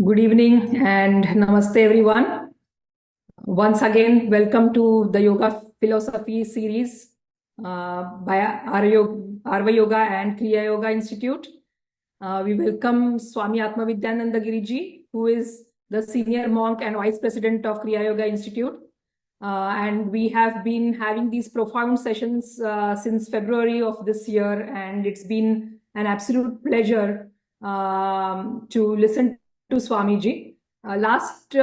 Good evening and namaste everyone. Once again, welcome to the Yoga Philosophy series by Arva Yoga and Kriya Yoga Institute. We welcome Swami Atmavidyananda Giri, who is the senior monk and vice president of Kriya Yoga Institute. And we have been having these profound sessions since February of this year, and it's been an absolute pleasure to listen to Swamiji. Last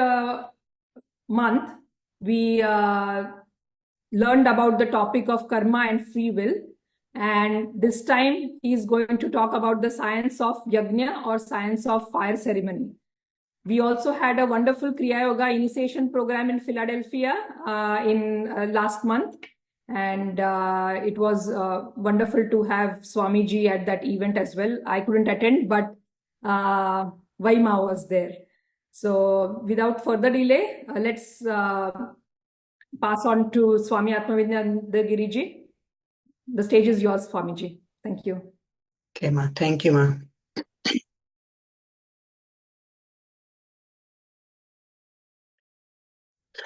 month, we learned about the topic of karma and free will. And this time, he's going to talk about the science of yajna or science of fire ceremony. We also had a wonderful Kriya Yoga initiation program in Philadelphia in last month. And it was wonderful to have Swamiji at that event as well. I couldn't attend, but Vaima was there. So without further delay, let's pass on to Swami Atmavidyananda Giriji. The stage is yours, Swamiji. Thank you. Okay, ma. Thank you, ma.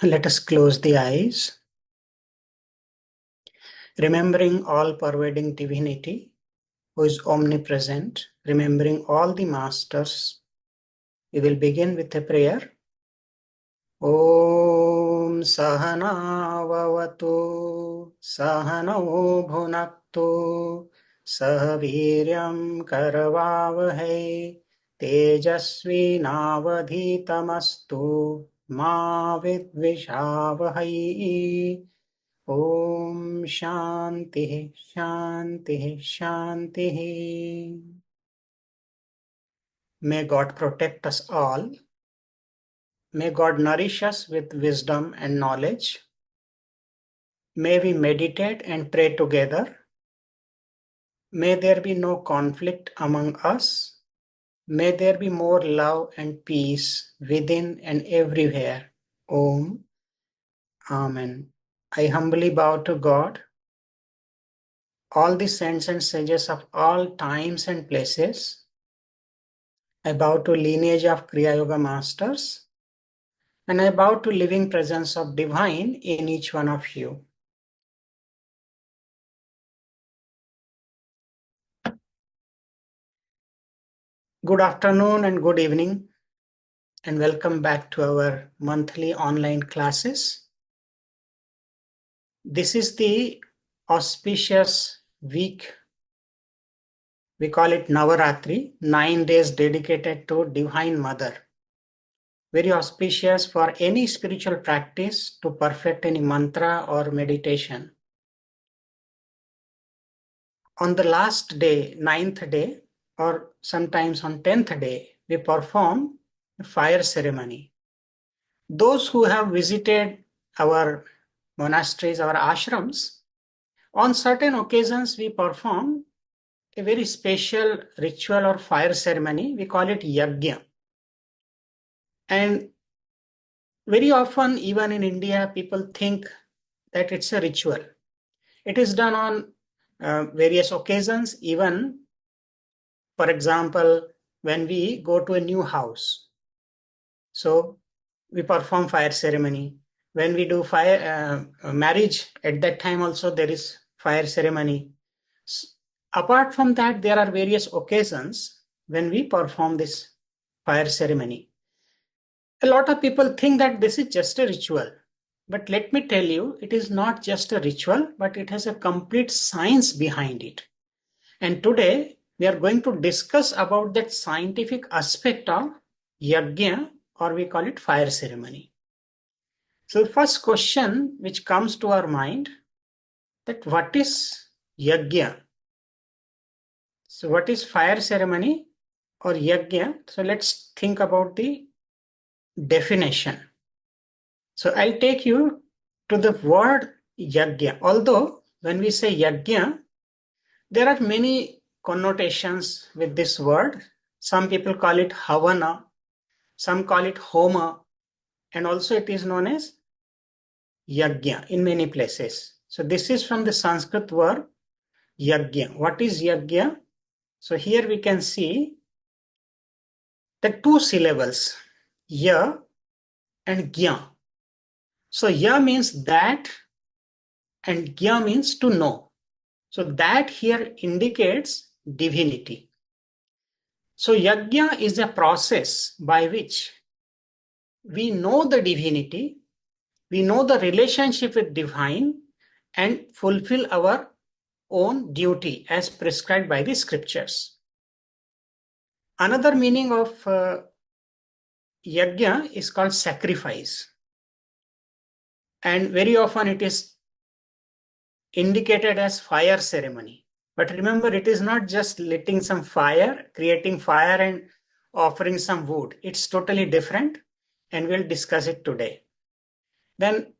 Let us close the eyes. Remembering all-pervading divinity who is omnipresent, remembering all the masters, we will begin with a prayer. Om Sahana Vavatu Sahano Bhunaktu Sahaviryam Karavavahai Tejasvi Navadhitamastu Ma Vidvishavahai. Om Shanti Shanti Shanti. May God protect us all. May God nourish us with wisdom and knowledge. May we meditate and pray together. May there be no conflict among us. May there be more love and peace within and everywhere. Om. Amen. I humbly bow to God, all the saints and sages of all times and places. I bow to lineage of Kriya Yoga masters. And I bow to living presence of divine in each one of you. Good afternoon and good evening, and welcome back to our monthly online classes. This is the auspicious week. We call it Navaratri, 9 days dedicated to Divine Mother. Very auspicious for any spiritual practice to perfect any mantra or meditation. On the last day, 9th day, or sometimes on 10th day, we perform a fire ceremony. Those who have visited our monasteries, our ashrams, on certain occasions we perform a very special ritual or fire ceremony. We call it yajna. And very often, even in India, people think that it's a ritual. It is done on various occasions, even, for example, when we go to a new house. So we perform fire ceremony. When we do fire marriage, at that time also there is fire ceremony. Apart from that, there are various occasions when we perform this fire ceremony. A lot of people think that this is just a ritual. But let me tell you, it is not just a ritual, but it has a complete science behind it. And today, we are going to discuss about that scientific aspect of yajna, or we call it fire ceremony. So the first question which comes to our mind, that what is yajna? So what is fire ceremony or yajna? So let's think about the definition. So I'll take you to the word yajna. Although when we say yajna, there are many connotations with this word. Some people call it havana, some call it homa, and also it is known as yajna in many places. So this is from the Sanskrit word yajna. What is yajna? So here we can see the two syllables, ya and gya. So ya means that and gya means to know. So that here indicates divinity. So yajna is a process by which we know the divinity, we know the relationship with divine, and fulfill our own duty as prescribed by the scriptures. Another meaning of yajna is called sacrifice. And very often it is indicated as fire ceremony. But remember, it is not just lighting some fire, creating fire and offering some wood. It's totally different, and we'll discuss it today. Then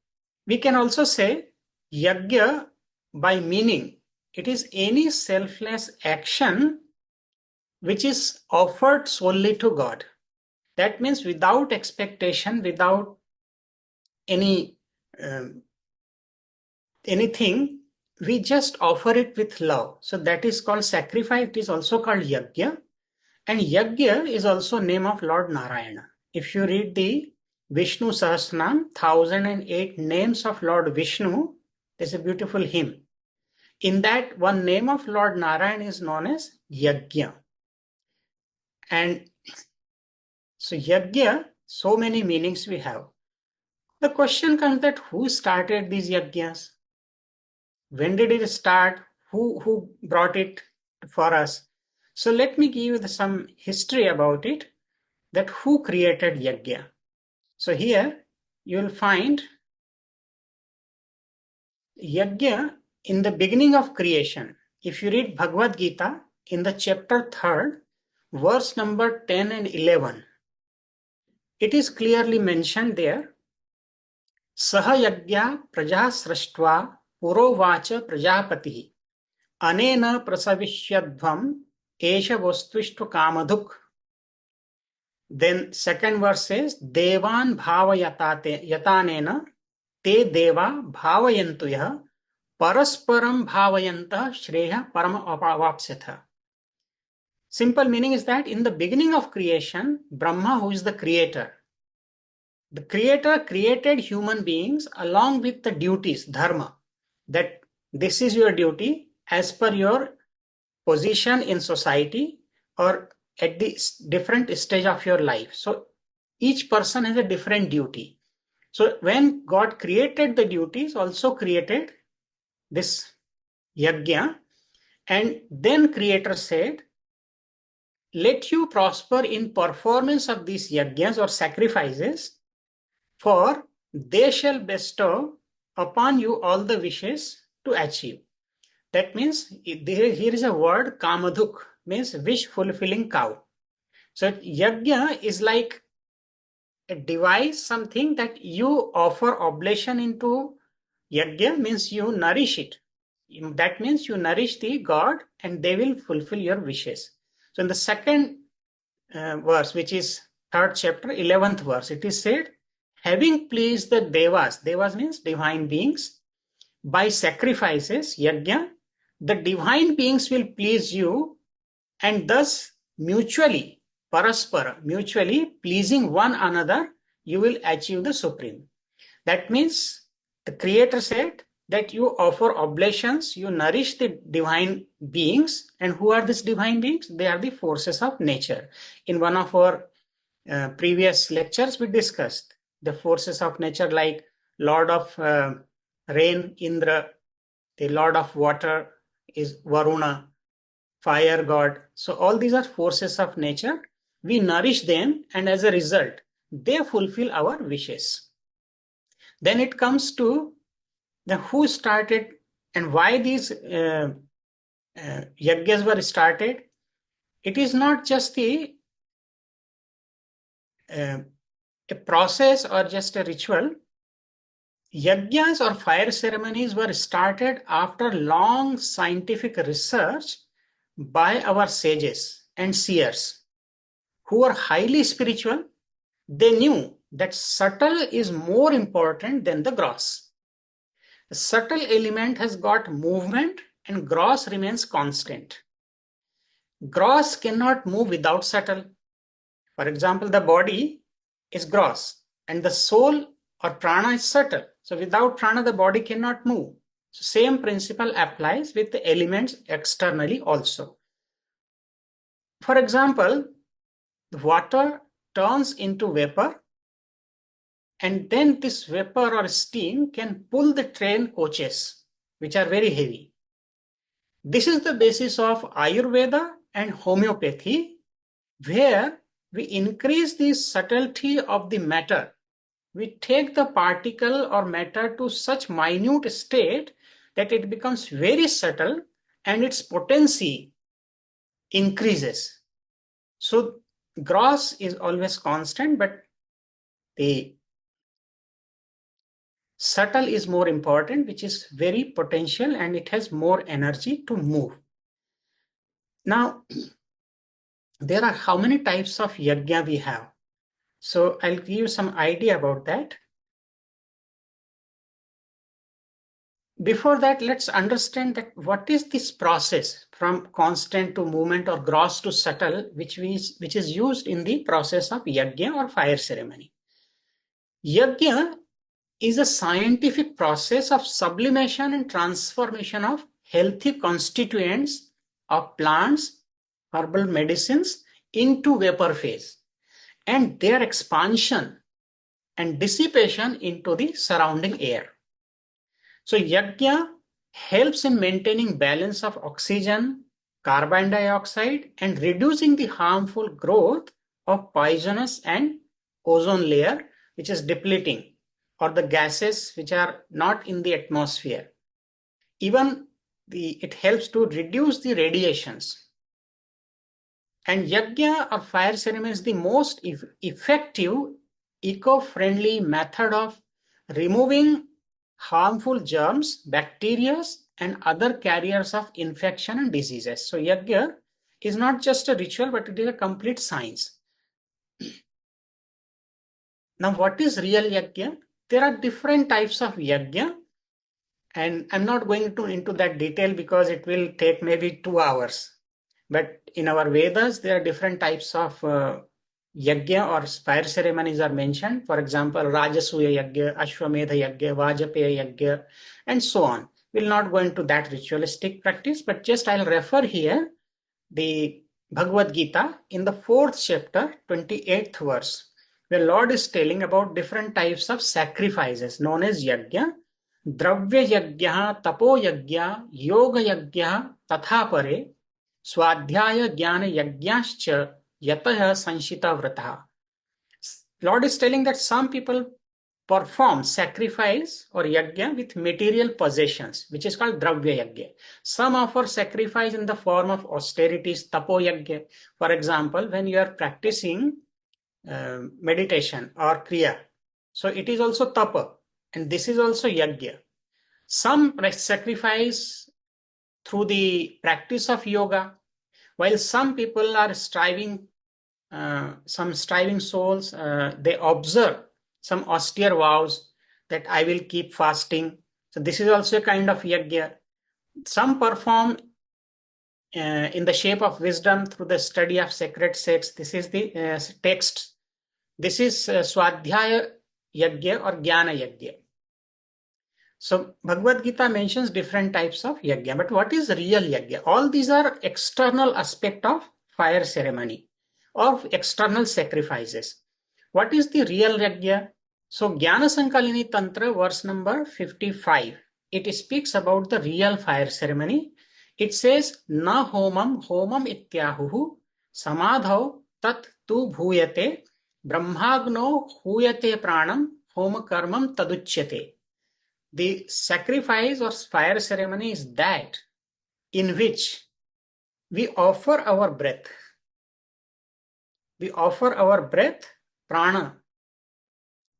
we can also say yajna by meaning. It is any selfless action which is offered solely to God. That means without expectation, without any anything, we just offer it with love. So that is called sacrifice. It is also called yajna. And yajna is also name of Lord Narayana. If you read the Vishnu Sahasranam, 1008 names of Lord Vishnu, there's a beautiful hymn. In that, one name of Lord Narayana is known as yajna. And so yajna, so many meanings we have. The question comes that who started these yajnas? When did it start? Who brought it for us? So let me give you some history about it, that who created yajna. So here you will find yajna in the beginning of creation. If you read Bhagavad Gita in the chapter 3rd, verse number 10 and 11, it is clearly mentioned there, Saha yajna praja srashtva purovacha prajapati anena prasavishyadvam esha vastuvishtu kamaduk. Then second verse says, Devan yatanena te deva bhavayantu yah parasparam bhavayanta shreya param apavapsyatha. Simple meaning is that in the beginning of creation, Brahma, who is the creator created human beings along with the duties, dharma, that this is your duty as per your position in society or at the different stage of your life. So each person has a different duty. So when God created the duties, also created this yajna, and then Creator said, let you prosper in performance of these yajnas or sacrifices, for they shall bestow upon you all the wishes to achieve. That means here is a word, kamaduk, means wish fulfilling cow. So yajna is like a device, something that you offer oblation into. Yajna means you nourish it. That means you nourish the God and they will fulfill your wishes. So in the second verse, which is 3rd chapter, 11th verse, it is said, having pleased the devas means divine beings, by sacrifices, yajna, the divine beings will please you, and thus mutually, paraspara, mutually pleasing one another, you will achieve the supreme. That means the Creator said that you offer oblations, you nourish the divine beings. And who are these divine beings? They are the forces of nature. In one of our previous lectures, we discussed the forces of nature, like Lord of rain, Indra, the Lord of water is Varuna, fire god. So all these are forces of nature. We nourish them, and as a result, they fulfill our wishes. Then it comes to the who started and why these yajnas were started. It is not just a process or just a ritual. Yajnas or fire ceremonies were started after long scientific research by our sages and seers who were highly spiritual. They knew that subtle is more important than the gross. The subtle element has got movement and gross remains constant. Gross cannot move without subtle. For example, the body is gross and the soul or prana is subtle. So without prana, the body cannot move. So same principle applies with the elements externally also. For example, the water turns into vapor, and then this vapor or steam can pull the train coaches, which are very heavy. This is the basis of Ayurveda and homeopathy, where we increase the subtlety of the matter. We take the particle or matter to such minute state that it becomes very subtle and its potency increases. So gross is always constant, but the subtle is more important, which is very potential and it has more energy to move. Now, there are how many types of yajna we have? So I'll give you some idea about that. Before that, let's understand that what is this process from constant to movement or gross to subtle, which is used in the process of yajna or fire ceremony. Yajna is a scientific process of sublimation and transformation of healthy constituents of plants, herbal medicines into vapor phase, and their expansion and dissipation into the surrounding air. So yajna helps in maintaining balance of oxygen, carbon dioxide, and reducing the harmful growth of poisonous and ozone layer, which is depleting, or the gases which are not in the atmosphere. Even it helps to reduce the radiations. And yajna or fire ceremony is the most effective, eco-friendly method of removing harmful germs, bacteria, and other carriers of infection and diseases. So yajna is not just a ritual, but it is a complete science. Now, what is real yajna? There are different types of yajna, and I'm not going into that detail because it will take maybe 2 hours. But in our Vedas, there are different types of yajna or fire ceremonies are mentioned. For example, Rajasuya yajna, Ashwamedha yajna, Vajapeya yajna, and so on. We'll not go into that ritualistic practice, but just I'll refer here the Bhagavad Gita in the 4th chapter, 28th verse, where Lord is telling about different types of sacrifices known as yajna, dravya yajna, tapo yajna, yoga yajna, tatha pare, swadhyaya jnana yajnascha yatah sanshita vrataha. Lord is telling that some people perform sacrifice or yajna with material possessions, which is called dravya yajna. Some offer sacrifice in the form of austerities, tapo yajna. For example, when you are practicing meditation or kriya, so it is also tapa, and this is also yajna. Some sacrifice through the practice of yoga, while some people are striving, some striving souls, they observe some austere vows that I will keep fasting. So this is also a kind of yajna. Some perform in the shape of wisdom through the study of sacred texts. This is the text. This is swadhyaya yajna or jnana yajna. So Bhagavad Gita mentions different types of yajna, but what is real yajna? All these are external aspect of fire ceremony, of external sacrifices. What is the real yajna? So Jnana Sankalini Tantra, verse number 55, it speaks about the real fire ceremony. It says, Na homam homam ityahuhu samadhau tat tu bhuyate brahmagno huyate pranam homa karmam taduchyate. The sacrifice or fire ceremony is that in which we offer our breath. We offer our breath, prana,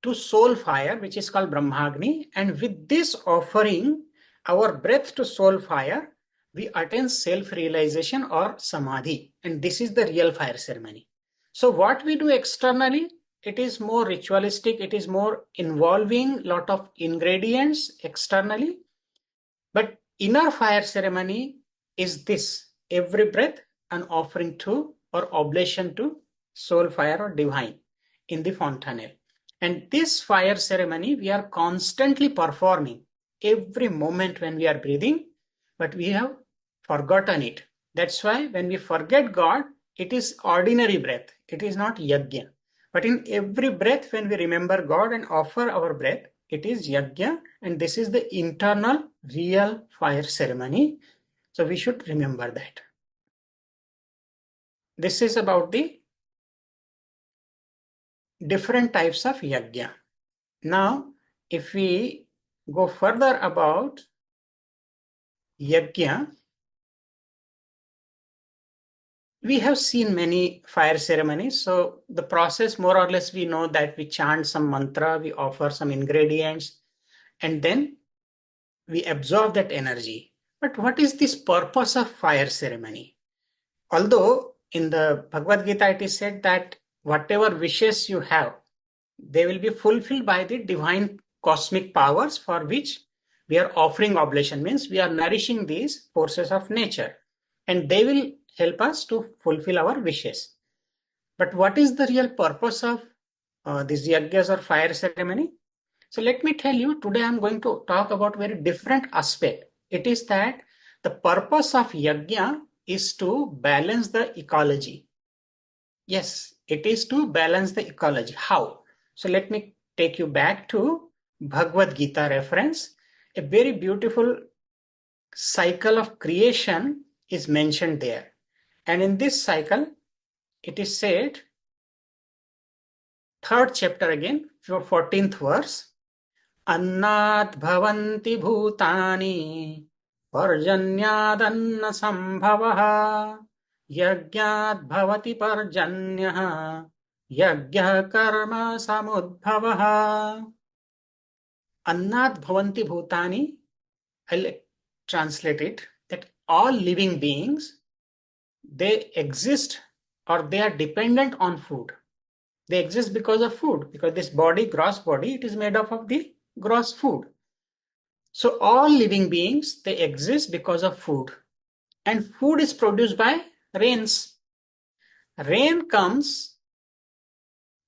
to soul fire, which is called Brahmagni. And with this offering, our breath to soul fire, we attain self-realization or samadhi. And this is the real fire ceremony. So what we do externally, it is more ritualistic, it is more involving lot of ingredients externally. But inner fire ceremony is this: every breath an offering to or oblation to soul fire or divine in the fontanel. And this fire ceremony we are constantly performing every moment when we are breathing, but we have forgotten it. That's why when we forget God, it is ordinary breath. It is not yajna. But in every breath, when we remember God and offer our breath, it is yajna, and this is the internal real fire ceremony. So we should remember that. This is about the different types of yajna. Now, if we go further about yajna, we have seen many fire ceremonies. So the process, more or less, we know that we chant some mantra, we offer some ingredients, and then we absorb that energy. But what is this purpose of fire ceremony? Although in the Bhagavad Gita it is said that whatever wishes you have, they will be fulfilled by the divine cosmic powers for which we are offering oblation, means we are nourishing these forces of nature, and they will help us to fulfill our wishes. But what is the real purpose of these yajnas or fire ceremony? So let me tell you, today I'm going to talk about very different aspect. It is that the purpose of yajna is to balance the ecology. Yes, it is to balance the ecology. How? So let me take you back to Bhagavad Gita reference. A very beautiful cycle of creation is mentioned there. And in this cycle, it is said, third chapter again, 14th verse, Annat bhavanti bhutani parjanyadanna sambhavaha yajñat bhavati parjanyah yajñah karma samudbhavaha. Annat bhavanti bhutani, I'll translate it, that all living beings, they exist or they are dependent on food. They exist because of food, because this body, gross body, it is made up of the gross food. So all living beings, they exist because of food. And food is produced by rains. Rain comes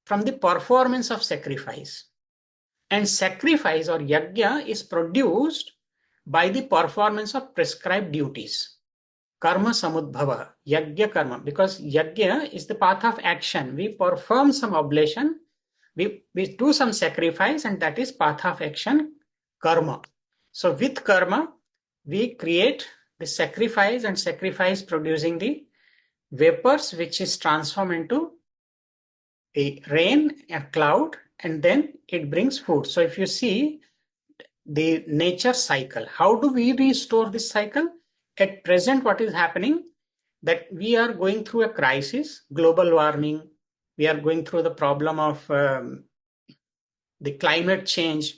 from the performance of sacrifice. And sacrifice or yajna is produced by the performance of prescribed duties. Karma samudbhava, yajna karma, because yajna is the path of action. We perform some oblation, we do some sacrifice, and that is path of action, karma. So with karma, we create the sacrifice, and sacrifice producing the vapors, which is transformed into a rain, a cloud, and then it brings food. So if you see the nature cycle, how do we restore this cycle? At present, what is happening, that we are going through a crisis, global warming, we are going through the problem of the climate change,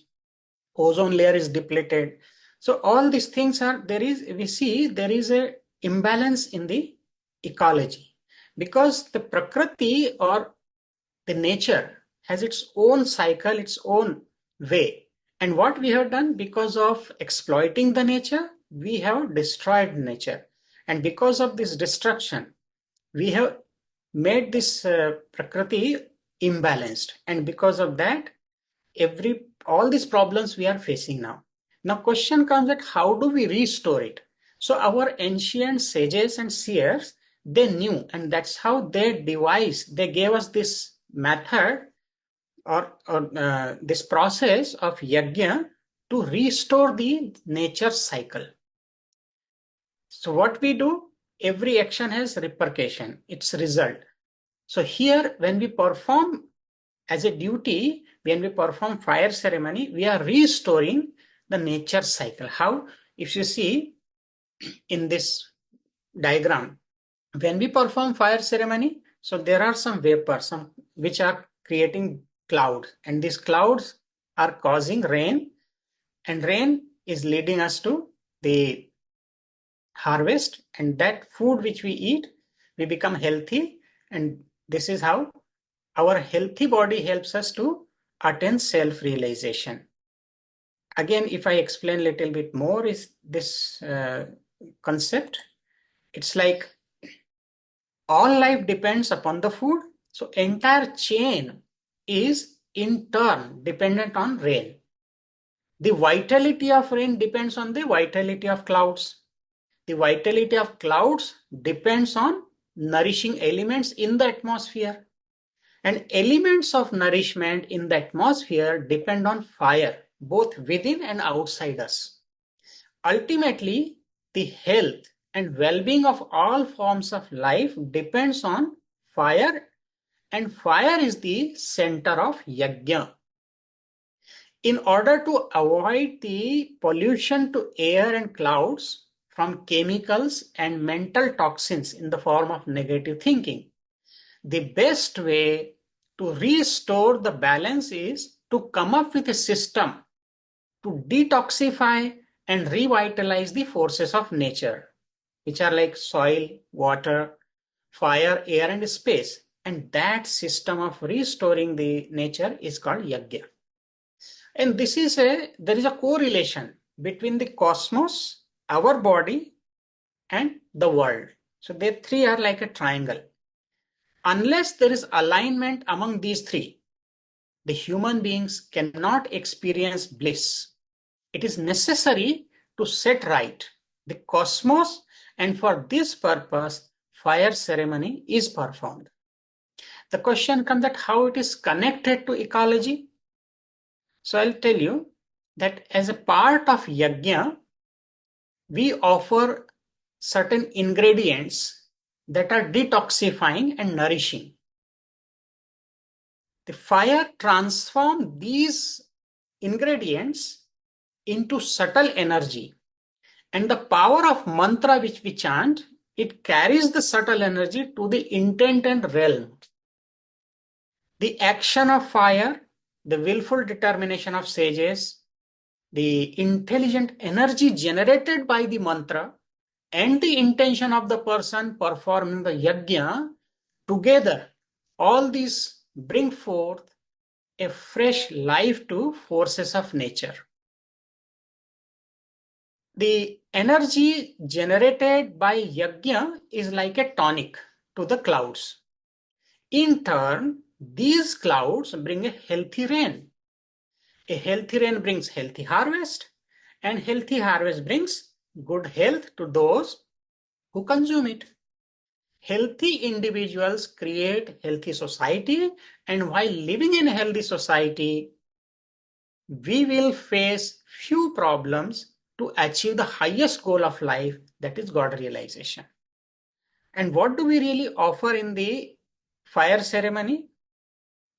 ozone layer is depleted. So all these things are, we see there is a imbalance in the ecology, because the prakriti or the nature has its own cycle, its own way. And what we have done, because of exploiting the nature, we have destroyed nature. And because of this destruction, we have made this prakriti imbalanced. And because of that, all these problems we are facing now. Now question comes that how do we restore it? So our ancient sages and seers, they knew, and that's how they gave us this method or this process of yajna to restore the nature cycle. So what we do, every action has repercussion, its result. So here, when we perform as a duty, when we perform fire ceremony, we are restoring the nature cycle. How? If you see in this diagram, when we perform fire ceremony, so there are some vapors, which are creating clouds, and these clouds are causing rain, and rain is leading us to the harvest, and that food which we eat, we become healthy, and this is how our healthy body helps us to attain self-realization. Again, if I explain a little bit more, is this concept, it's like all life depends upon the food, So entire chain is in turn dependent on rain. The vitality of rain depends on the vitality of clouds. The vitality of clouds depends on nourishing elements in the atmosphere. And elements of nourishment in the atmosphere depend on fire, both within and outside us. Ultimately, the health and well-being of all forms of life depends on fire, and fire is the center of yajna. In order to avoid the pollution to air and clouds from chemicals and mental toxins in the form of negative thinking, the best way to restore the balance is to come up with a system to detoxify and revitalize the forces of nature, which are like soil, water, fire, air, and space. And that system of restoring the nature is called yajna. And there is a correlation between the cosmos, our body, and the world. So they three are like a triangle. Unless there is alignment among these three, the human beings cannot experience bliss. It is necessary to set right the cosmos, and for this purpose, fire ceremony is performed. The question comes that how it is connected to ecology. So I'll tell you that as a part of yajna, we offer certain ingredients that are detoxifying and nourishing. The fire transforms these ingredients into subtle energy, and the power of mantra which we chant, it carries the subtle energy to the intent and realm. The action of fire, the willful determination of sages, the intelligent energy generated by the mantra, and the intention of the person performing the yajna, together, all these bring forth a fresh life to forces of nature. The energy generated by yajna is like a tonic to the clouds. In turn, these clouds bring a healthy rain. A healthy rain brings healthy harvest, and healthy harvest brings good health to those who consume it. Healthy individuals create healthy society, and while living in a healthy society, we will face few problems to achieve the highest goal of life, that is God realization. And what do we really offer in the fire ceremony?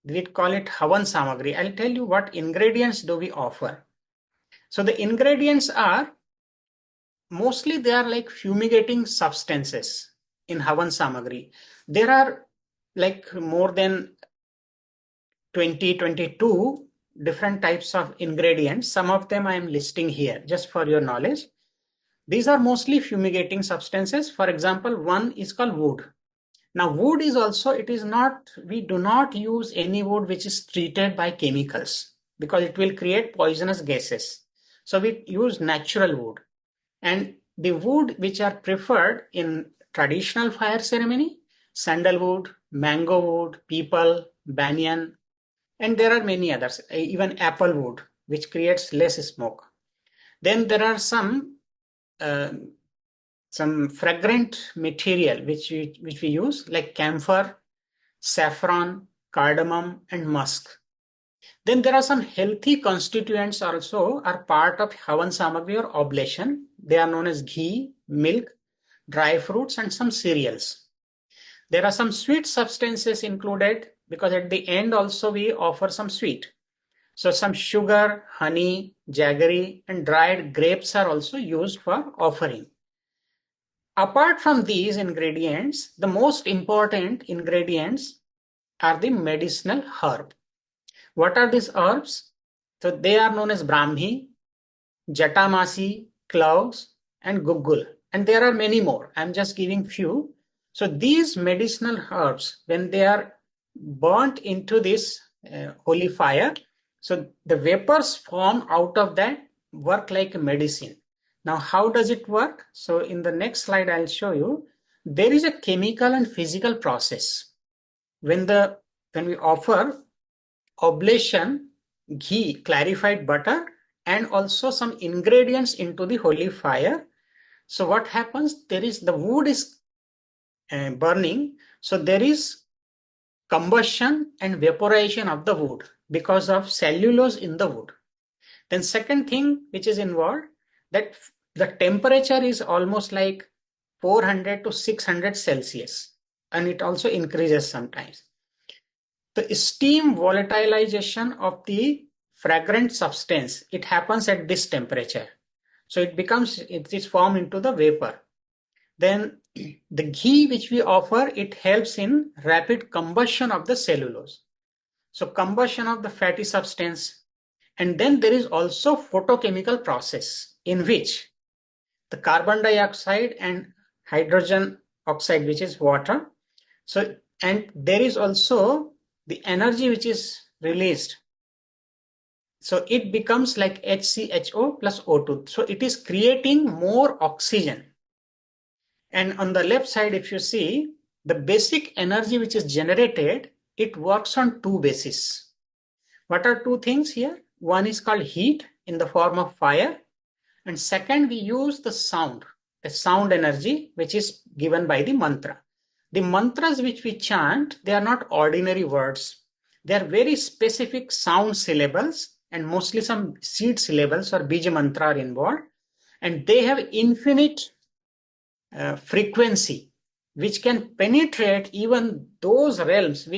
We call it Havan Samagri. I'll tell you what ingredients do we offer. So the ingredients are mostly they are like fumigating substances in Havan Samagri. There are like more than 22 different types of ingredients. Some of them I am listing here just for your knowledge. These are mostly fumigating substances. For example, one is called wood. Now, wood is also, we do not use any wood which is treated by chemicals because it will create poisonous gases. So we use natural wood. And the wood which are preferred in traditional fire ceremony, sandalwood, mango wood, peepal, banyan, and there are many others, even apple wood, which creates less smoke. Then there are some fragrant material which we use like camphor, saffron, cardamom, and musk. Then there are some healthy constituents also are part of Havan Samagri or oblation. They are known as ghee, milk, dry fruits, and some cereals. There are some sweet substances included because at the end also we offer some sweet. So some sugar, honey, jaggery, and dried grapes are also used for offering. Apart from these ingredients, the most important ingredients are the medicinal herb. What are these herbs? So they are known as Brahmi, Jatamasi, cloves, and Gugul. And there are many more. I'm just giving few. So these medicinal herbs, when they are burnt into this holy fire, so the vapors form out of that work like a medicine. Now, how does it work? So in the next slide, I'll show you. There is a chemical and physical process. when we offer oblation, ghee, clarified butter, and also some ingredients into the holy fire. So what happens? The wood is burning, so there is combustion and vaporization of the wood because of cellulose in the wood. Then second thing which is involved, that the temperature is almost like 400 to 600 Celsius, and it also increases sometimes. The steam volatilization of the fragrant substance, it happens at this temperature. So it is formed into the vapor. Then the ghee which we offer, it helps in rapid combustion of the cellulose. So combustion of the fatty substance. And then there is also photochemical process in which the carbon dioxide and hydrogen oxide, which is water. So, and there is also the energy which is released. So it becomes like HCHO plus O2. So it is creating more oxygen. And on the left side, if you see, the basic energy which is generated, it works on two bases. What are two things here? One is called heat in the form of fire. And second, we use the sound energy, which is given by the mantra. The mantras which we chant, they are not ordinary words. They are very specific sound syllables, and mostly some seed syllables or bija mantra are involved. And they have infinite frequency, which can penetrate even those realms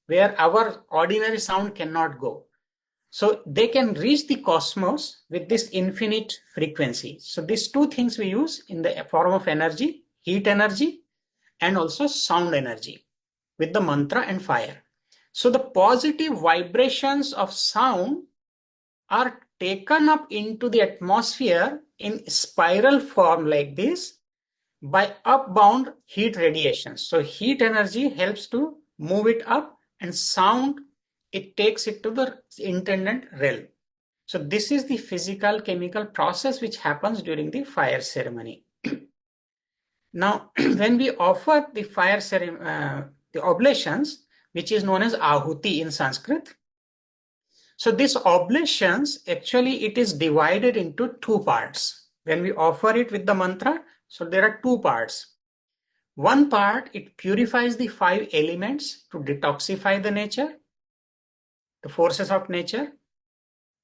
where our ordinary sound cannot go. So they can reach the cosmos with this infinite frequency. So these two things we use in the form of energy, heat energy, and also sound energy with the mantra and fire. So the positive vibrations of sound are taken up into the atmosphere in spiral form like this by upbound heat radiation. So heat energy helps to move it up, and sound, it takes it to the intended realm. So this is the physical chemical process which happens during the fire ceremony. Now, when we offer the fire ceremony, the oblations, which is known as ahuti in Sanskrit. So these oblations, actually it is divided into two parts. When we offer it with the mantra, so there are two parts. One part, it purifies the 5 elements to detoxify the nature, the forces of nature.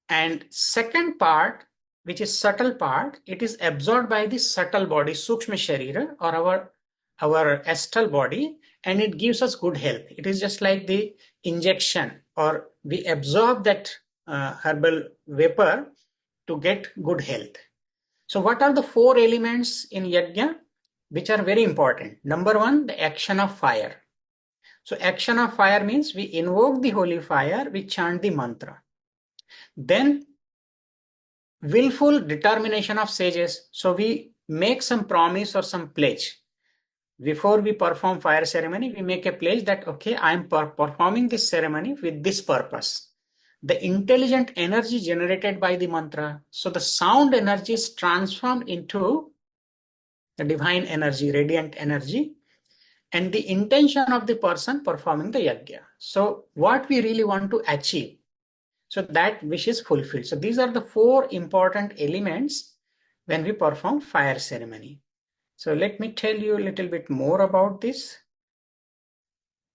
And second part, which is subtle part, it is absorbed by the subtle body, Sukshma Sharira, or our astral body, and it gives us good health. It is just like the injection, or we absorb that herbal vapor to get good health. So what are the 4 elements in yajna which are very important? Number 1, the action of fire. So action of fire means we invoke the holy fire, we chant the mantra. Then willful determination of sages. So we make some promise or some pledge. Before we perform fire ceremony, we make a pledge that, okay, I am performing this ceremony with this purpose. The intelligent energy generated by the mantra. So the sound energy is transformed into the divine energy, radiant energy, and the intention of the person performing the yajna. So what we really want to achieve, so that wish is fulfilled. So these are the 4 important elements when we perform fire ceremony. So let me tell you a little bit more about this.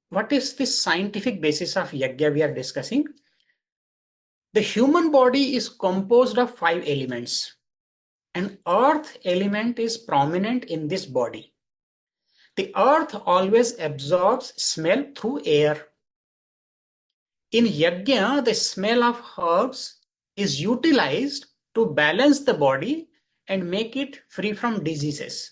What is the scientific basis of yajna we are discussing? The human body is composed of 5 elements, and earth element is prominent in this body. The earth always absorbs smell through air. In yajna, the smell of herbs is utilized to balance the body and make it free from diseases.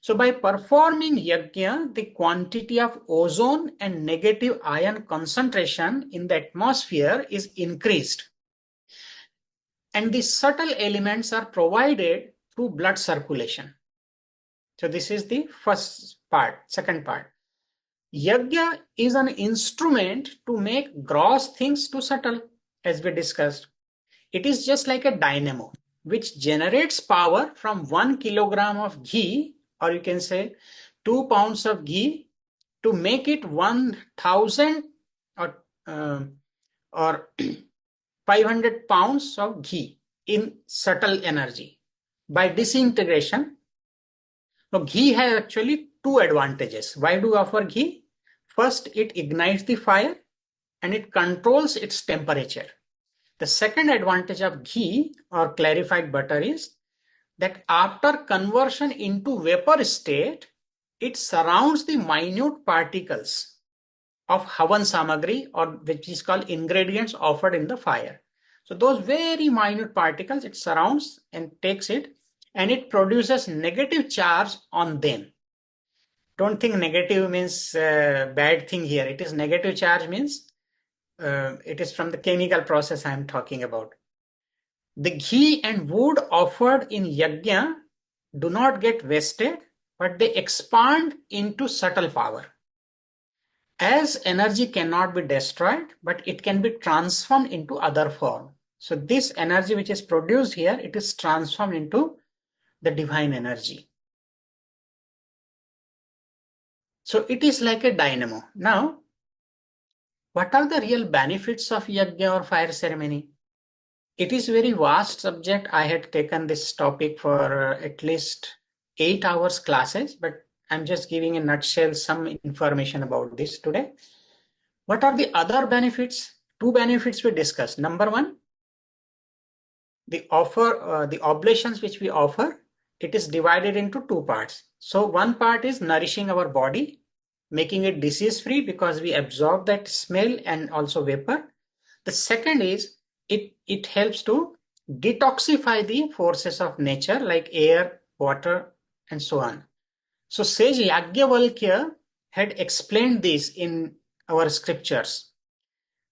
So by performing yajna, the quantity of ozone and negative ion concentration in the atmosphere is increased. And the subtle elements are provided through blood circulation. So this is the first part. Second part. Yajna is an instrument to make gross things to subtle, as we discussed. It is just like a dynamo, which generates power from 1 kilogram of ghee, or you can say 2 pounds of ghee to make it 1,000 or 500 pounds of ghee in subtle energy. By disintegration, now ghee has actually two advantages. Why do we offer ghee? First, it ignites the fire and it controls its temperature. The second advantage of ghee or clarified butter is that after conversion into vapor state, it surrounds the minute particles of havan samagri, or which is called ingredients offered in the fire. So those very minute particles it surrounds and takes it, and it produces negative charge on them. Don't think negative means bad thing here. It is negative charge means it is from the chemical process I am talking about. The ghee and wood offered in yajna do not get wasted, but they expand into subtle power. As energy cannot be destroyed, but it can be transformed into other form. So this energy which is produced here, it is transformed into the divine energy. So it is like a dynamo. Now, what are the real benefits of yajna or fire ceremony? It is a very vast subject. I had taken this topic for at least 8 hours classes, but I'm just giving a nutshell some information about this today. What are the other benefits? Two benefits we discussed. Number one, the oblations which we offer, it is divided into two parts. So one part is nourishing our body, making it disease free because we absorb that smell and also vapor. The second is it helps to detoxify the forces of nature like air, water, and so on. So Sage Yajnavalkya had explained this in our scriptures,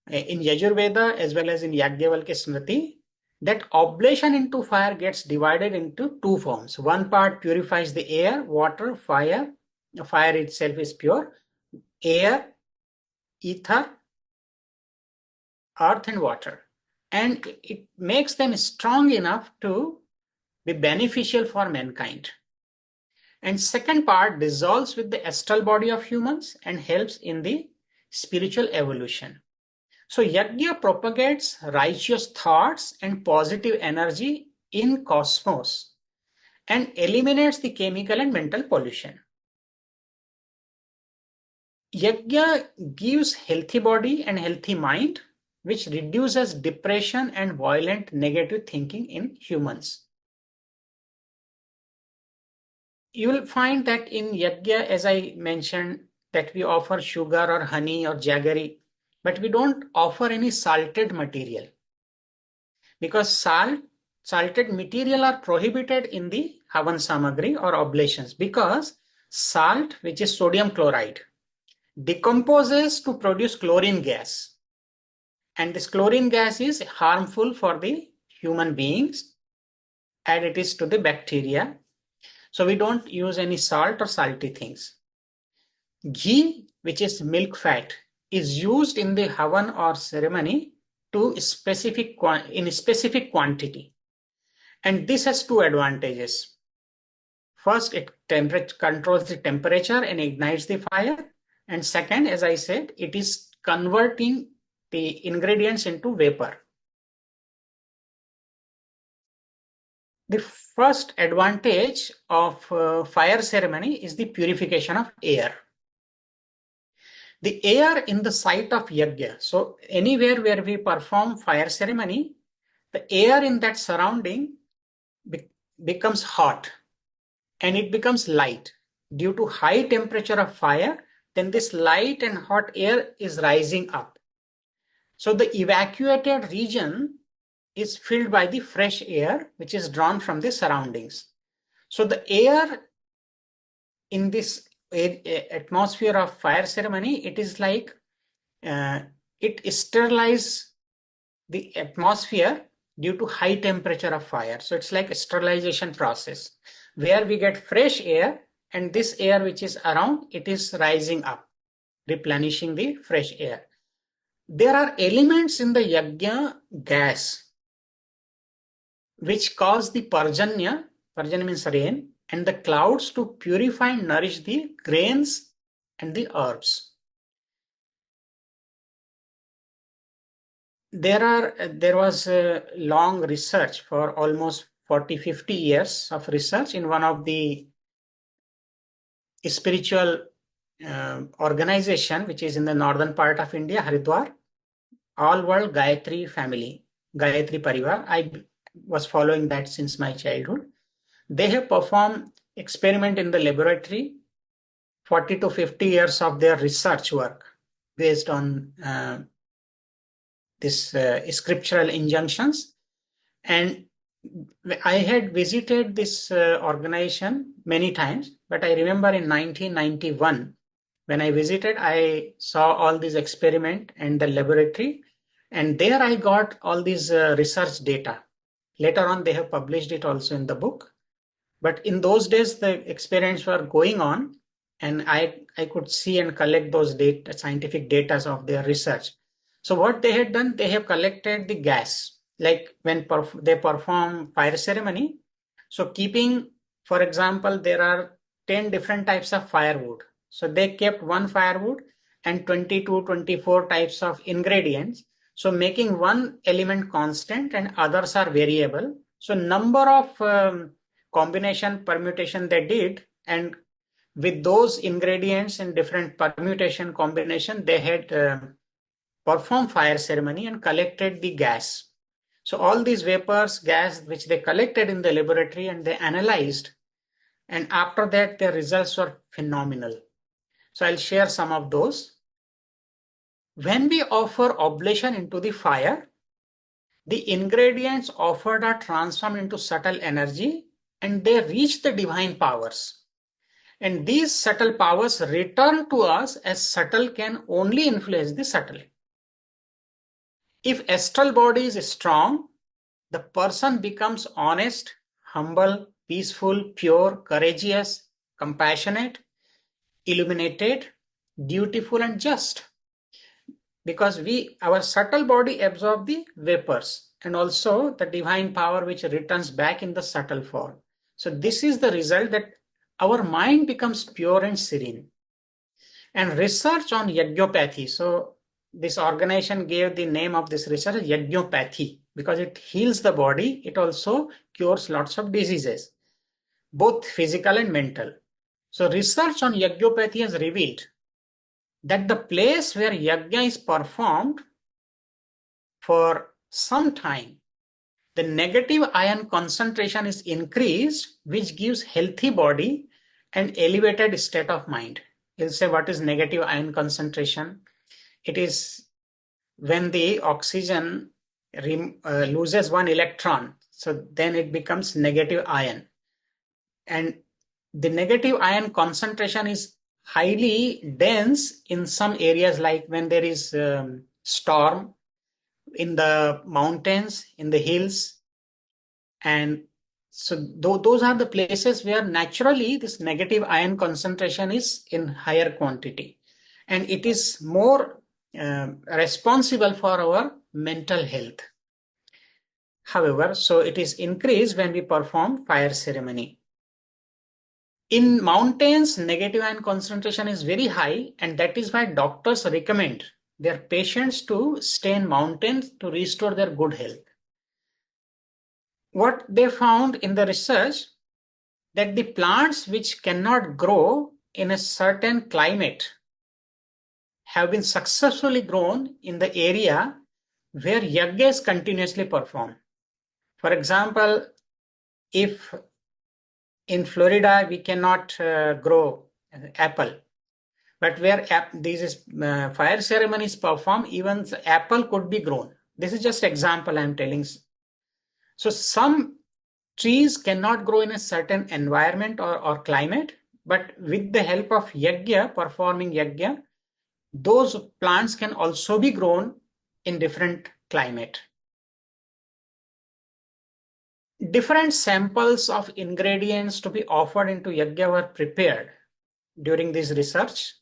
in Yajurveda as well as in Yajnavalkya Smriti, that oblation into fire gets divided into two forms. One part purifies the air, water, fire. The fire itself is pure. Air, ether, earth and water. And it makes them strong enough to be beneficial for mankind. And second part dissolves with the astral body of humans and helps in the spiritual evolution. So yajna propagates righteous thoughts and positive energy in cosmos and eliminates the chemical and mental pollution. Yajna gives healthy body and healthy mind, which reduces depression and violent negative thinking in humans. You will find that in yajna, as I mentioned, that we offer sugar or honey or jaggery, but we don't offer any salted material, because salted material are prohibited in the havan samagri or oblations, because salt, which is sodium chloride, decomposes to produce chlorine gas, and this chlorine gas is harmful for the human beings and it is to the bacteria. So we don't use any salt or salty things. Ghee, which is milk fat, is used in the havan or ceremony in specific quantity. And this has two advantages. First, it controls the temperature and ignites the fire. And second, as I said, it is converting the ingredients into vapor. The first advantage of fire ceremony is the purification of air. The air in the site of yajna. So anywhere where we perform fire ceremony, the air in that surrounding becomes hot and it becomes light. Due to high temperature of fire, then this light and hot air is rising up. So the evacuated region is filled by the fresh air, which is drawn from the surroundings. So the air in this atmosphere of fire ceremony, it is like it sterilizes the atmosphere due to high temperature of fire. So it's like a sterilization process where we get fresh air, and this air which is around, it is rising up, replenishing the fresh air. There are elements in the yajna gas which cause the parjanya means rain, and the clouds to purify and nourish the grains and the herbs. There was a long research for almost 40-50 years of research in one of the spiritual organization which is in the northern part of India, Haridwar, all world Gayatri family, Gayatri Parivar. I was following that since my childhood. They have performed experiment in the laboratory, 40 to 50 years of their research work based on this scriptural injunctions. And I had visited this organization many times, but I remember in 1991, when I visited, I saw all these experiment and the laboratory, and there I got all these research data. Later on, they have published it also in the book. But in those days, the experiments were going on, and I could see and collect those data, scientific data of their research. So what they had done, they have collected the gas, like when they perform fire ceremony. So keeping, for example, there are 10 different types of firewood. So they kept one firewood and 22, 24 types of ingredients. So making one element constant and others are variable. So number of combination permutation they did, and with those ingredients in different permutation combination, they had performed fire ceremony and collected the gas. So all these vapors, gas, which they collected in the laboratory and they analyzed, and after that their results were phenomenal. So I'll share some of those. When we offer oblation into the fire, the ingredients offered are transformed into subtle energy and they reach the divine powers. And these subtle powers return to us as subtle can only influence the subtle. If astral body is strong, the person becomes honest, humble, peaceful, pure, courageous, compassionate, illuminated, dutiful, and just. Because our subtle body absorbs the vapors and also the divine power which returns back in the subtle form. So this is the result, that our mind becomes pure and serene. And research on yagnopathy. So this organization gave the name of this research yagnopathy because it heals the body. It also cures lots of diseases, both physical and mental. So research on yagnopathy has revealed that the place where yajna is performed for some time, the negative ion concentration is increased, which gives healthy body and elevated state of mind. You'll say, what is negative ion concentration? It is when the oxygen loses one electron, so then it becomes negative ion. And the negative ion concentration is highly dense in some areas, like when there is storm in the mountains, in the hills. And so those are the places where naturally this negative ion concentration is in higher quantity. And it is more responsible for our mental health. However, so it is increased when we perform fire ceremony. In mountains, negative ion concentration is very high, and that is why doctors recommend their patients to stay in mountains to restore their good health. What they found in the research, that the plants which cannot grow in a certain climate have been successfully grown in the area where yajna is continuously performed. For example, if in Florida we cannot grow apple, but where these fire ceremonies performed, even the apple could be grown. This is just example I'm telling. So some trees cannot grow in a certain environment or climate, but with the help of yajna, performing yajna, those plants can also be grown in different climate. Different samples of ingredients to be offered into yajna were prepared during this research,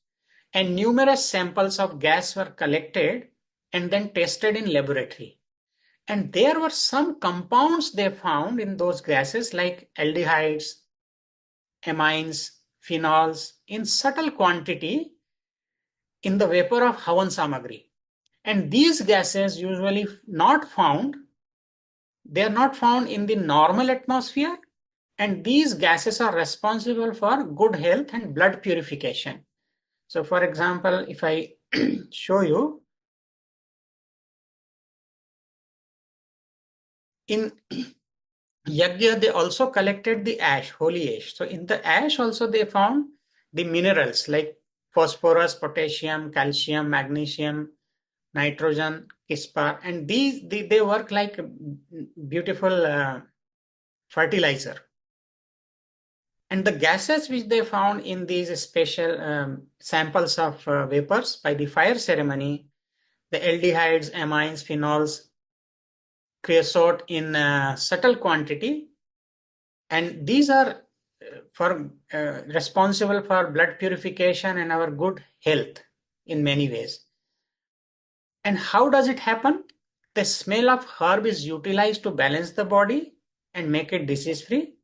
and numerous samples of gas were collected and then tested in laboratory. And there were some compounds they found in those gases, like aldehydes, amines, phenols, in subtle quantity, in the vapor of Havan Samagri. And these gases usually not found, they are not found in the normal atmosphere, and these gases are responsible for good health and blood purification. So for example, if I show you, in Yajna, they also collected the ash, holy ash. So in the ash also they found the minerals like phosphorus, potassium, calcium, magnesium, nitrogen, Kispar, and they work like a beautiful fertilizer. And the gases which they found in these special samples of vapors by the fire ceremony, the aldehydes, amines, phenols, creosote in subtle quantity, and these are responsible for blood purification and our good health in many ways. And how does it happen? The smell of herb is utilized to balance the body and make it disease free.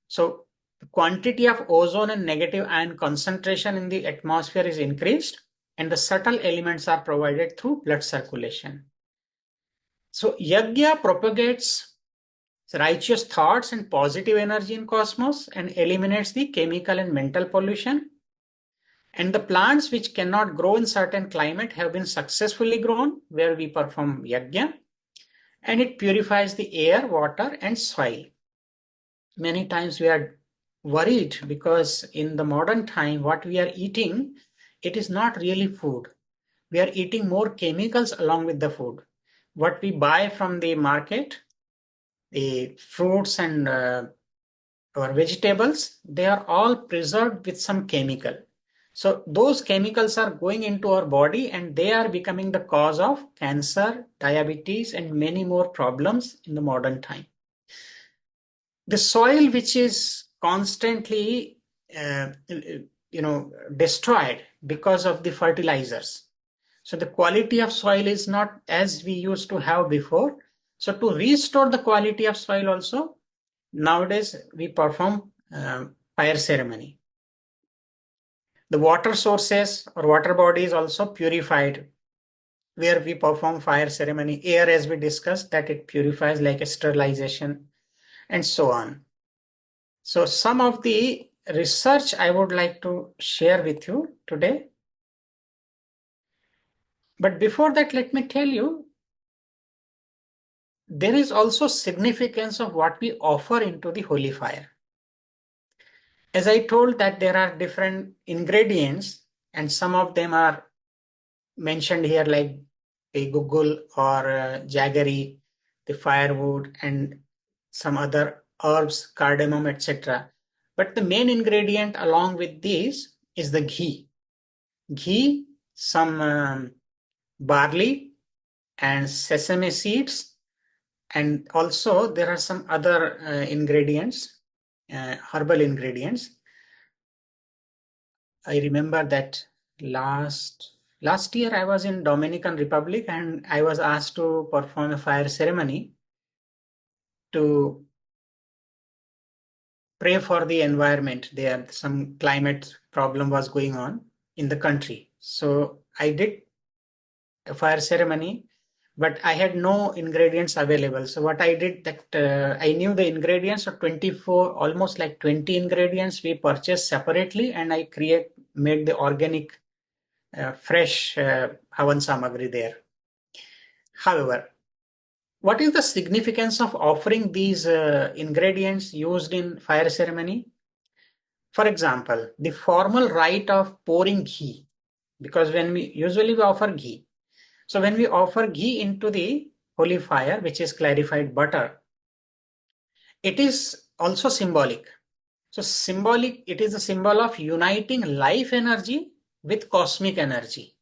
So the quantity of ozone and negative ion concentration in the atmosphere is increased, and the subtle elements are provided through blood circulation. So yajna propagates righteous thoughts and positive energy in cosmos and eliminates the chemical and mental pollution. And the plants which cannot grow in certain climate have been successfully grown where we perform yajna, and it purifies the air, water, and soil. Many times we are worried because in the modern time, what we are eating, it is not really food. We are eating more chemicals along with the food. What we buy from the market, the fruits and our vegetables, they are all preserved with some chemical. So those chemicals are going into our body and they are becoming the cause of cancer, diabetes, and many more problems in the modern time. The soil which is constantly destroyed because of the fertilizers. So the quality of soil is not as we used to have before. So to restore the quality of soil also, nowadays we perform fire ceremony. The water sources or water body is also purified where we perform fire ceremony. Air, as we discussed, that it purifies like a sterilization and so on. So some of the research I would like to share with you today. But before that, let me tell you, there is also significance of what we offer into the holy fire. As I told that there are different ingredients and some of them are mentioned here like a gugul or jaggery, the firewood and some other herbs, cardamom, etc. But the main ingredient along with these is the ghee. Ghee, some barley and sesame seeds, and also there are some other ingredients, herbal ingredients. I remember that last year I was in Dominican Republic and I was asked to perform a fire ceremony to pray for the environment. There some climate problem was going on in the country. So I did a fire ceremony, but I had no ingredients available. So what I did that I knew the ingredients of 24, almost like 20 ingredients we purchased separately, and I made the organic fresh Havan Samagri there. However, what is the significance of offering these ingredients used in fire ceremony? For example, the formal rite of pouring ghee, because when we usually offer ghee. So when we offer ghee into the holy fire, which is clarified butter, it is also symbolic. So symbolic, it is a symbol of uniting life energy with cosmic energy.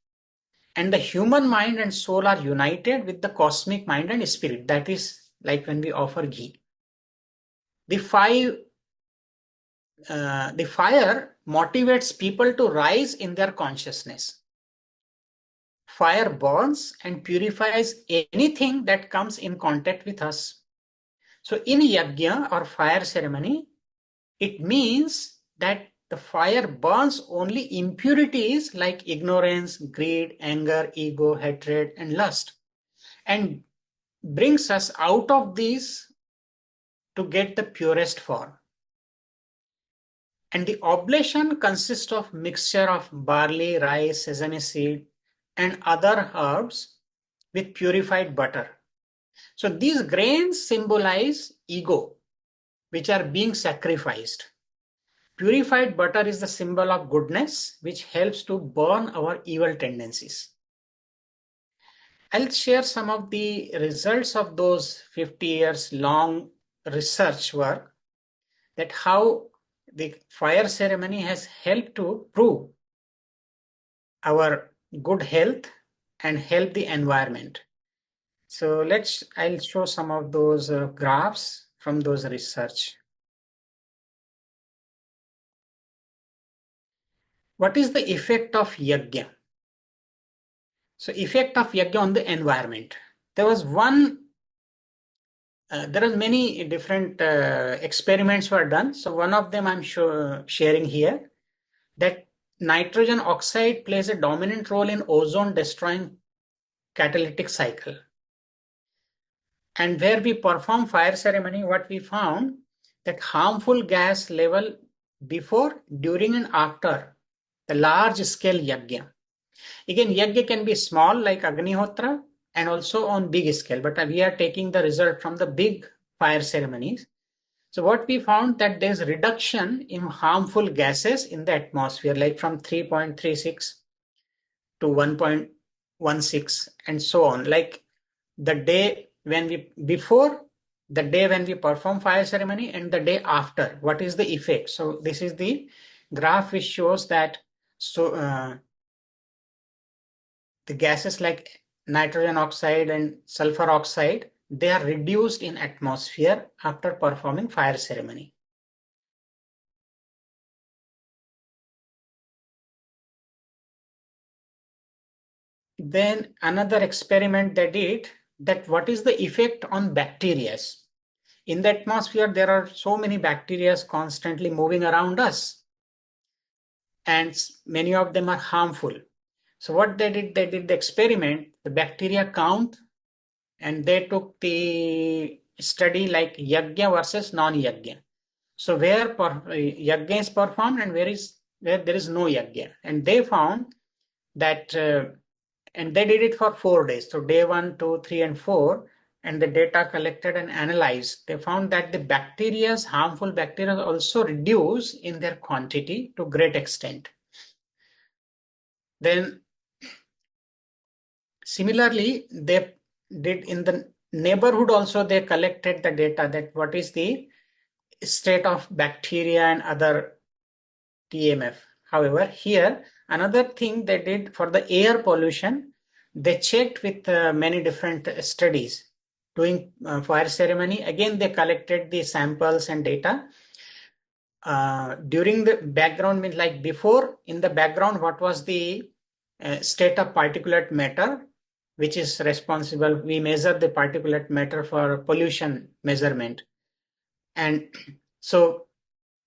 And the human mind and soul are united with the cosmic mind and spirit. That is like when we offer ghee. The fire motivates people to rise in their consciousness. Fire burns and purifies anything that comes in contact with us. So in yajna or fire ceremony, it means that the fire burns only impurities like ignorance, greed, anger, ego, hatred, and lust, and brings us out of these to get the purest form. And the oblation consists of mixture of barley, rice, sesame seed, and other herbs with purified butter. So these grains symbolize ego, which are being sacrificed. Purified butter is the symbol of goodness, which helps to burn our evil tendencies. I'll share some of the results of those 50 years long research work, that how the fire ceremony has helped to prove our good health and help the environment. So I'll show some of those graphs from those research. What is the effect of yajna? So effect of yajna on the environment. There was there are many different experiments were done. So one of them I'm sharing here, that nitrogen oxide plays a dominant role in ozone destroying catalytic cycle. And where we perform fire ceremony, what we found, that harmful gas level before, during, and after the large scale yajna. Again, yajna can be small like Agnihotra and also on big scale, but we are taking the result from the big fire ceremonies. So what we found, that there's reduction in harmful gases in the atmosphere, like from 3.36 to 1.16 and so on. Like the day when we perform fire ceremony and the day after, what is the effect? So this is the graph which shows that the gases like nitrogen oxide and sulfur oxide, they are reduced in atmosphere after performing fire ceremony. Then another experiment they did, that what is the effect on bacteria. In the atmosphere, there are so many bacteria constantly moving around us, and many of them are harmful. So what they did the experiment, the bacteria count, and they took the study like yajna versus non-yajna. So where yajna is performed and where there is no yajna. And they found that, and they did it for 4 days. So day 1, 2, 3, and 4, and the data collected and analyzed, they found that the harmful bacteria also reduce in their quantity to great extent. Then similarly, they did in the neighborhood also, they collected the data that what is the state of bacteria and other TMF. However, here another thing they did for the air pollution, they checked with many different studies doing fire ceremony. Again, they collected the samples and data. During the background, means like before, in the background, what was the state of particulate matter, which is responsible. We measure the particulate matter for pollution measurement. And so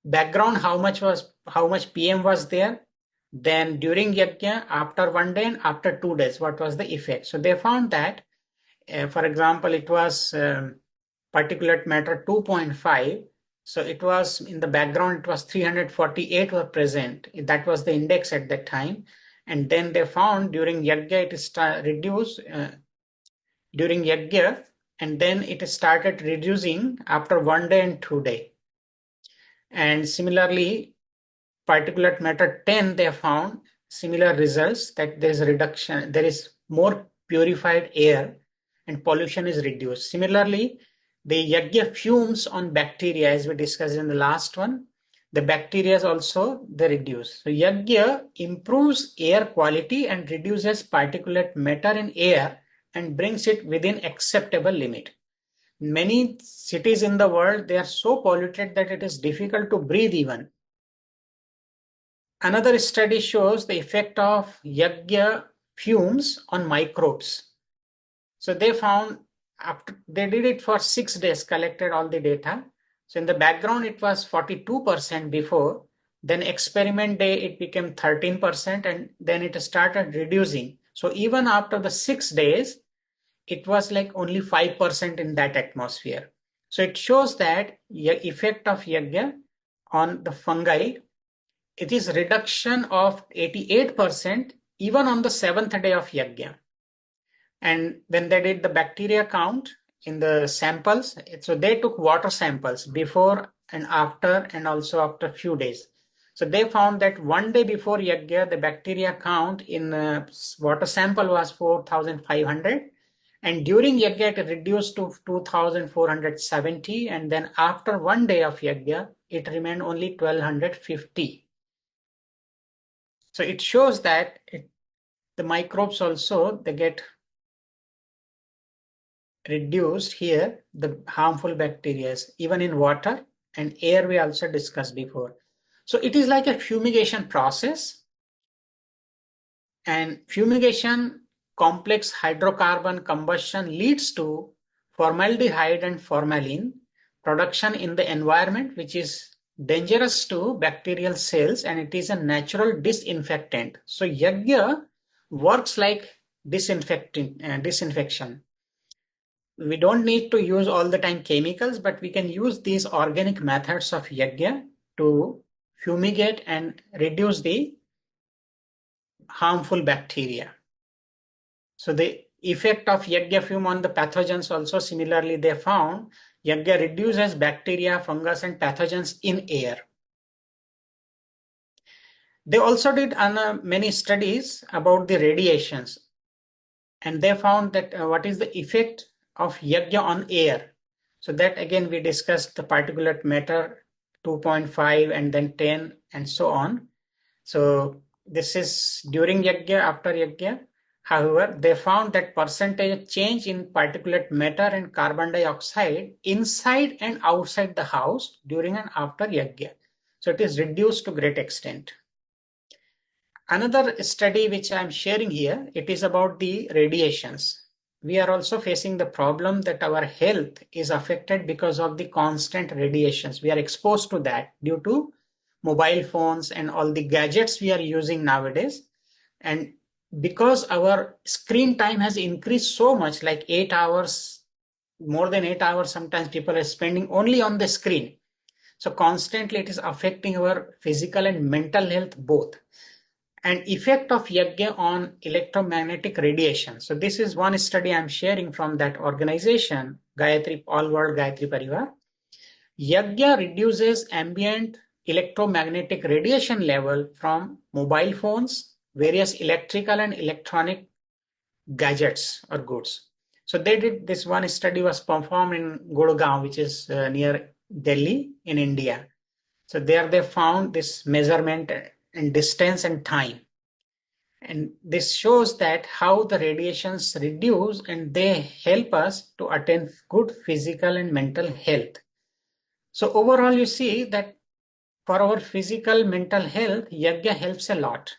background, how much PM was there. Then during yajna, after 1 day and after 2 days, what was the effect? So they found that, for example, it was particulate matter 2.5. So it was in the background, it was 348 were present. That was the index at that time. And then they found during yajna, it is reduced during yajna, and then it started reducing after 1 day and 2 days. And similarly, particulate matter 10, they found similar results, that there is a reduction, there is more purified air and pollution is reduced. Similarly, the yajna fumes on bacteria, as we discussed in the last one, the bacteria is also they reduce. So yajna improves air quality and reduces particulate matter in air and brings it within acceptable limit. Many cities in the world, they are so polluted that it is difficult to breathe even. Another study shows the effect of yajna fumes on microbes. So they found, after they did it for 6 days, collected all the data. So in the background, it was 42% before, Then experiment day, it became 13%, and then it started reducing. So even after the 6 days, it was like only 5% in that atmosphere. So it shows that the effect of yajna on the fungi, it is reduction of 88% even on the 7th day of yajna. And when they did the bacteria count in the samples, so they took water samples before and after, and also after few days. So they found that one day before yajna, the bacteria count in water sample was 4,500. And during yajna, it reduced to 2,470. And then after one day of yajna, it remained only 1,250. So it shows that the microbes also, they get reduced here, the harmful bacteria, even in water and air, we also discussed before. So it is like a fumigation process. And fumigation, complex hydrocarbon combustion leads to formaldehyde and formalin production in the environment, which is dangerous to bacterial cells, and it is a natural disinfectant. So yajna works like disinfection. We don't need to use all the time chemicals, but we can use these organic methods of yajna to fumigate and reduce the harmful bacteria. So the effect of yajna fume on the pathogens also, similarly they found yajna reduces bacteria, fungus and pathogens in air. They also did many studies about the radiations, and they found that what is the effect of yajna on air. So that again we discussed the particulate matter 2.5 and then 10 and so on. So this is during yajna, after yajna. However, they found that percentage change in particulate matter and carbon dioxide inside and outside the house during and after yajna. So it is reduced to great extent. Another study which I am sharing here, it is about the radiations. We are also facing the problem that our health is affected because of the constant radiations. We are exposed to that due to mobile phones and all the gadgets we are using nowadays. And because our screen time has increased so much, like 8 hours, more than 8 hours, sometimes people are spending only on the screen. So constantly it is affecting our physical and mental health both. And effect of yajna on electromagnetic radiation. So this is one study I'm sharing from that organization, Gayatri, All World Gayatri Parivar. Yajna reduces ambient electromagnetic radiation level from mobile phones, various electrical and electronic gadgets or goods. So they did this one study was performed in Gurgaon, which is near Delhi in India. So there they found this measurement in distance and time. And this shows that how the radiations reduce and they help us to attain good physical and mental health. So overall, you see that for our physical, mental health, yajna helps a lot.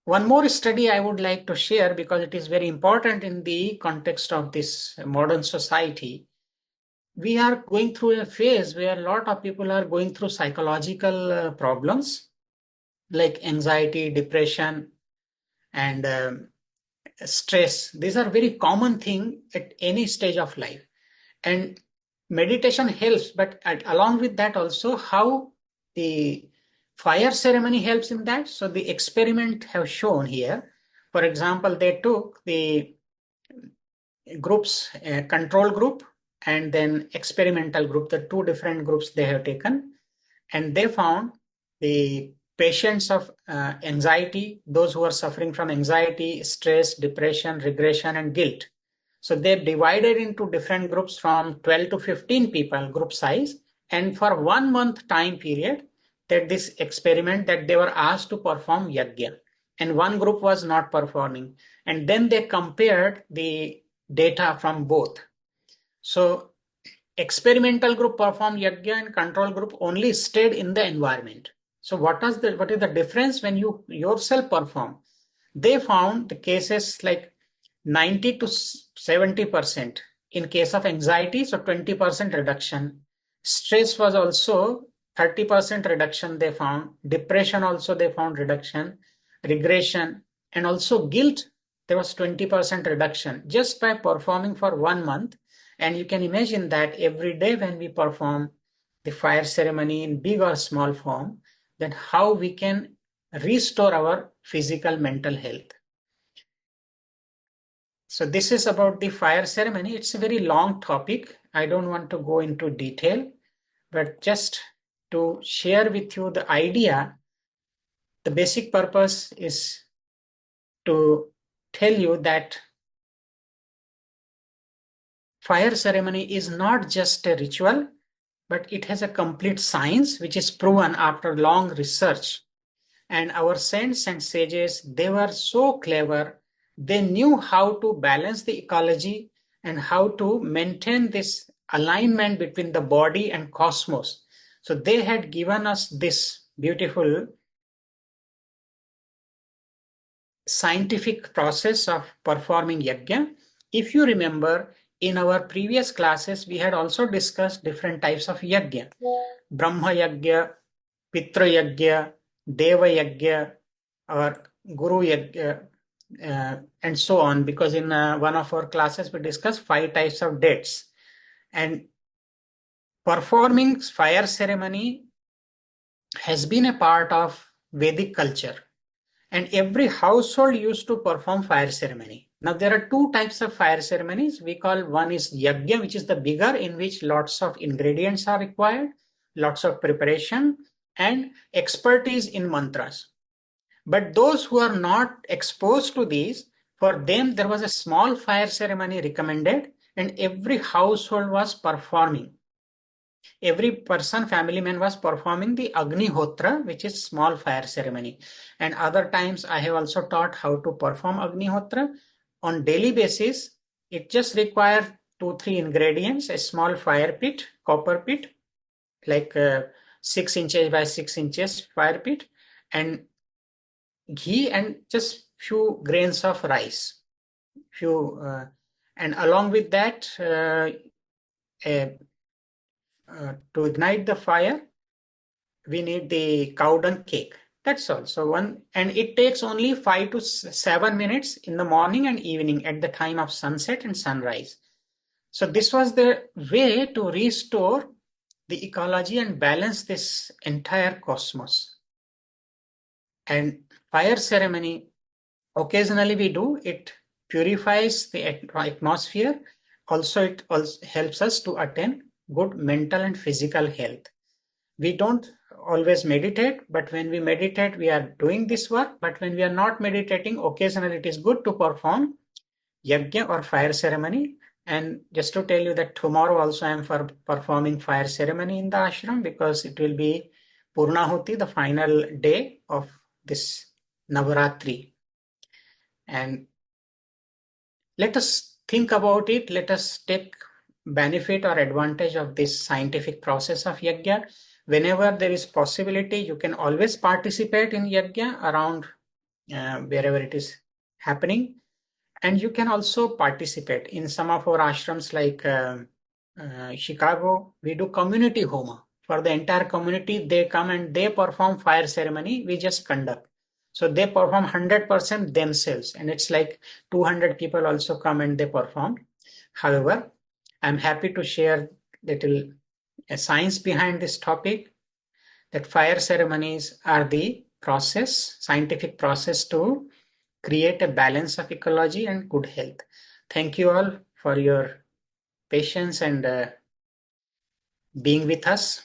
One more study I would like to share because it is very important in the context of this modern society. We are going through a phase where a lot of people are going through psychological problems like anxiety, depression, and stress. These are very common thing at any stage of life. And meditation helps, but along with that also how the fire ceremony helps in that. So the experiment have shown here. For example, they took the groups, control group and then experimental group, the two different groups they have taken, and they found the patients of anxiety, those who are suffering from anxiety, stress, depression, regression, and guilt. So they've divided into different groups from 12 to 15 people group size. And for 1 month time period, that this experiment that they were asked to perform yajna. And one group was not performing. And then they compared the data from both. So experimental group performed yajna and control group only stayed in the environment. So what is the difference when you yourself perform? They found the cases like 90 to 70% in case of anxiety, so 20% reduction. Stress was also 30% reduction they found. Depression also they found reduction, regression, and also guilt. There was 20% reduction just by performing for 1 month. And you can imagine that every day when we perform the fire ceremony in big or small form, then how we can restore our physical, mental health. So this is about the fire ceremony. It's a very long topic. I don't want to go into detail, but just to share with you the idea, the basic purpose is to tell you that fire ceremony is not just a ritual, but it has a complete science which is proven after long research. And our saints and sages, they were so clever. They knew how to balance the ecology and how to maintain this alignment between the body and cosmos. So they had given us this beautiful scientific process of performing yajna. If you remember, in our previous classes, we had also discussed different types of yajna. Brahma yajna, Pitra yajna, Deva yajna, or Guru yajna, and so on. Because in one of our classes, we discussed 5 types of dates. And performing fire ceremony has been a part of Vedic culture. And every household used to perform fire ceremony. Now there are 2 types of fire ceremonies. We call one is yajna, which is the bigger, in which lots of ingredients are required, lots of preparation and expertise in mantras. But those who are not exposed to these, for them there was a small fire ceremony recommended, and every household was performing. Every person, family man, was performing the Agnihotra, which is small fire ceremony. And other times I have also taught how to perform Agnihotra. On daily basis, it just requires 2-3 ingredients: a small fire pit, copper pit, like 6 inches by 6 inches fire pit, and ghee, and just few grains of rice. And along with that, to ignite the fire, we need the cow dung cake. That's all. So and it takes only 5 to 7 minutes in the morning and evening at the time of sunset and sunrise. So this was the way to restore the ecology and balance this entire cosmos. And fire ceremony, occasionally we do, it purifies the atmosphere. Also, it also helps us to attain good mental and physical health. We don't always meditate, but when we meditate, we are doing this work. But when we are not meditating, occasionally it is good to perform yajna or fire ceremony. And just to tell you that tomorrow also I am performing fire ceremony in the ashram, because it will be Purnahuti, the final day of this Navaratri. And let us think about it. Let us take benefit or advantage of this scientific process of yajna. Whenever there is possibility, you can always participate in yajna around wherever it is happening. And you can also participate in some of our ashrams like Chicago. We do community homa. For the entire community, they come and they perform fire ceremony. We just conduct. So they perform 100% themselves. And it's like 200 people also come and they perform. However, I'm happy to share little science behind this topic, that fire ceremonies are the process, scientific process to create a balance of ecology and good health. Thank you all for your patience and being with us.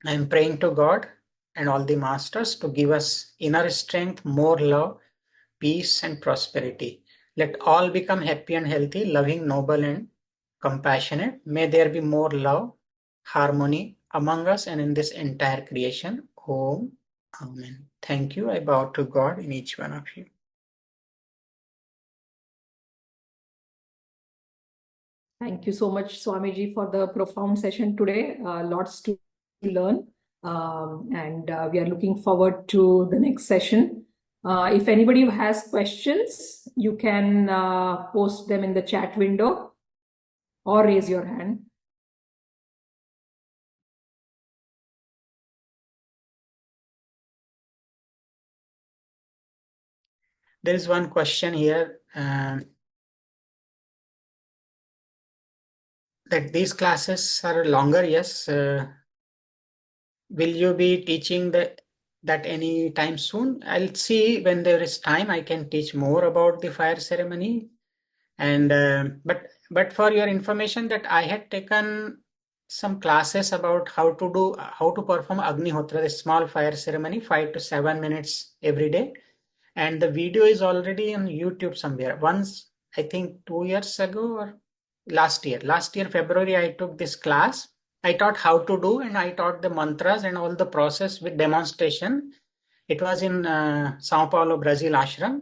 I am praying to God and all the masters to give us inner strength, more love, peace, and prosperity. Let all become happy and healthy, loving, noble, and compassionate. May there be more love, harmony among us and in this entire creation. Om. Amen. Thank you. I bow to God in each one of you. Thank you so much, Swamiji, for the profound session today. Lots to learn. And we are looking forward to the next session. If anybody has questions, you can post them in the chat window or raise your hand. there is one question here that these classes are longer. Yes. Will you be teaching that any time soon? I'll see when there is time. I can teach more about the fire ceremony. And but for your information, that I had taken some classes about how to perform Agnihotra, the small fire ceremony, 5 to 7 minutes every day. And the video is already on YouTube somewhere. Once, I think 2 years ago or last year, February, I took this class. I taught how to do, and I taught the mantras and all the process with demonstration. It was in Sao Paulo, Brazil ashram.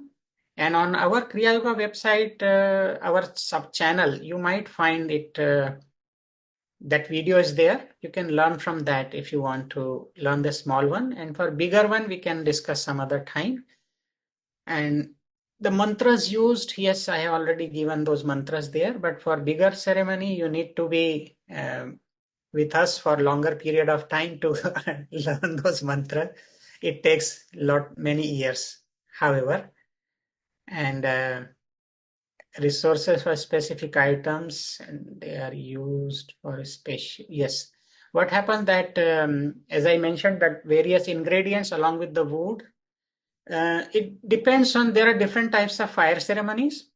And on our Kriya Yoga website, our sub channel, you might find it. That video is there. You can learn from that if you want to learn the small one. And for bigger one, we can discuss some other time. And the mantras used, yes, I have already given those mantras there. But for bigger ceremony, you need to be with us for longer period of time to learn those mantras. It takes many years, however. And resources for specific items, and they are used for a special. Yes. What happens that, as I mentioned, that various ingredients along with the wood, it depends on, there are different types of fire ceremonies.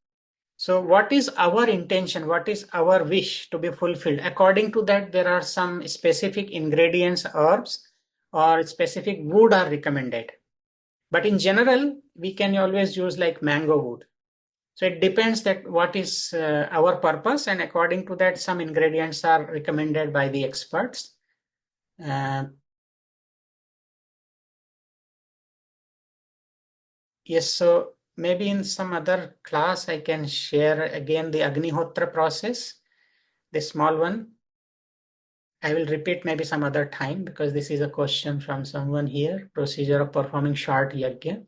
So what is our intention? What is our wish to be fulfilled? According to that, there are some specific ingredients, herbs, or specific wood are recommended. But in general, we can always use like mango wood. So it depends that what is our purpose, and according to that, some ingredients are recommended by the experts. Yes, so maybe in some other class, I can share again the Agnihotra process, the small one. I will repeat maybe some other time, because this is a question from someone here, procedure of performing short yajna.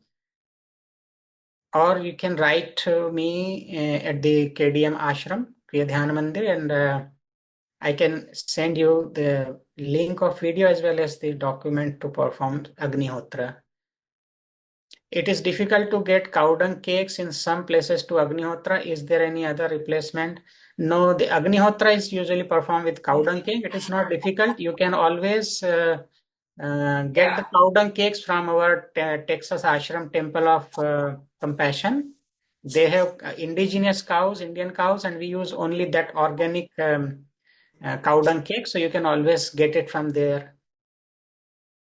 Or you can write to me at the KDM ashram, Kriya Dhyana Mandir, and I can send you the link of video as well as the document to perform Agnihotra. It is difficult to get cow dung cakes in some places to Agnihotra. Is there any other replacement? No, the Agnihotra is usually performed with cow dung cake. It is not difficult. You can always get the cow dung cakes from our Texas Ashram Temple of Compassion. They have indigenous cows, Indian cows, and we use only that organic cow dung cake. So you can always get it from there.